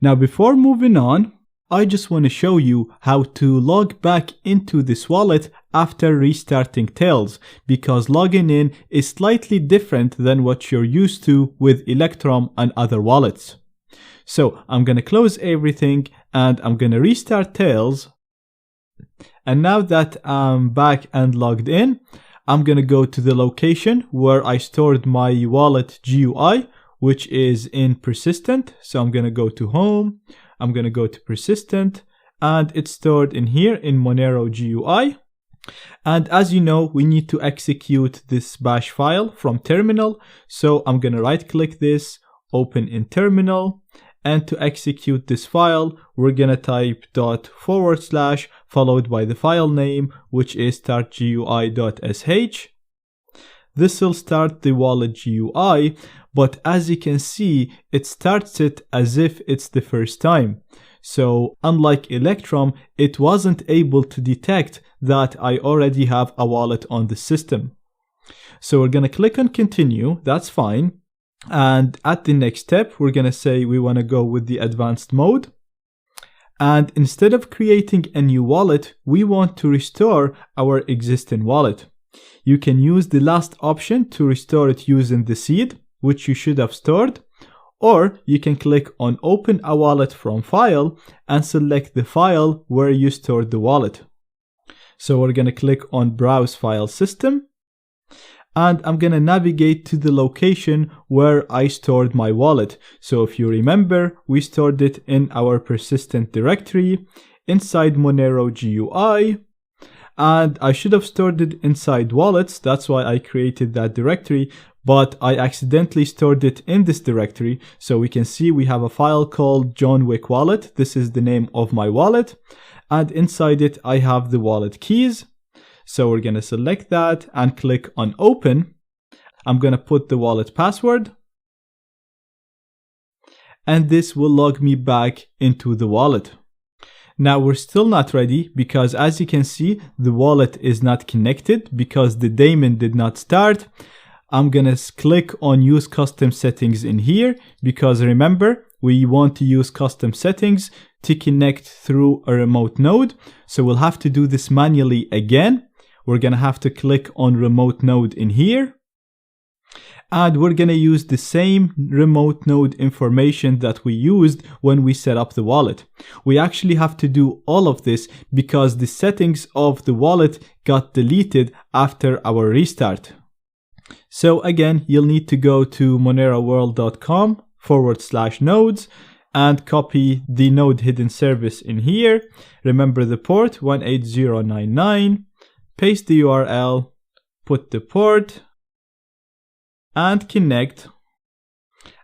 Now before moving on, I just want to show you how to log back into this wallet after restarting Tails, because logging in is slightly different than what you're used to with Electrum and other wallets. So I'm going to close everything and I'm going to restart Tails. And now that I'm back and logged in, I'm going to go to the location where I stored my wallet GUI, which is in persistent. So I'm going to go to home. I'm going to go to persistent, and it's stored in here in Monero GUI. And as you know, we need to execute this bash file from terminal. So I'm going to right click this, open in terminal, and to execute this file, we're going to type // followed by the file name, which is startgui.sh. This will start the wallet GUI, but as you can see, it starts it as if it's the first time. So unlike Electrum, it wasn't able to detect that I already have a wallet on the system. So we're going to click on continue, that's fine. And at the next step, we're going to say we want to go with the advanced mode. And instead of creating a new wallet, we want to restore our existing wallet. You can use the last option to restore it using the seed, which you should have stored, or you can click on open a wallet from file and select the file where you stored the wallet. So we're going to click on browse file system, and I'm going to navigate to the location where I stored my wallet. So if you remember, we stored it in our persistent directory inside Monero GUI. And I should have stored it inside wallets, that's why I created that directory, but I accidentally stored it in this directory. So we can see we have a file called John Wick Wallet. This is the name of my wallet, and inside it I have the wallet keys. So we're going to select that and click on open. I'm going to put the wallet password, and this will log me back into the wallet. Now we're still not ready, because as you can see, the wallet is not connected because the daemon did not start. I'm gonna click on use custom settings in here, because remember, we want to use custom settings to connect through a remote node. So we'll have to do this manually again. We're gonna have to click on remote node in here. And we're going to use the same remote node information that we used when we set up the wallet. We actually have to do all of this because the settings of the wallet got deleted after our restart. So again, you'll need to go to moneroworld.com/nodes and copy the node hidden service in here. Remember the port 18099, paste the URL, put the port, and connect.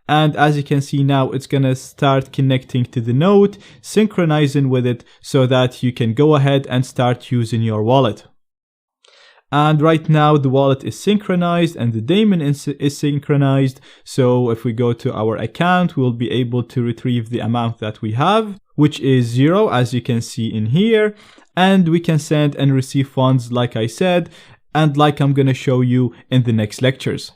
And as you can see now, it's going to start connecting to the node, synchronizing with it so that you can go ahead and start using your wallet. And right now the wallet is synchronized and the daemon is synchronized. So if we go to our account, we'll be able to retrieve the amount that we have, which is 0, as you can see in here. And we can send and receive funds, like I said, and like I'm going to show you in the next lectures.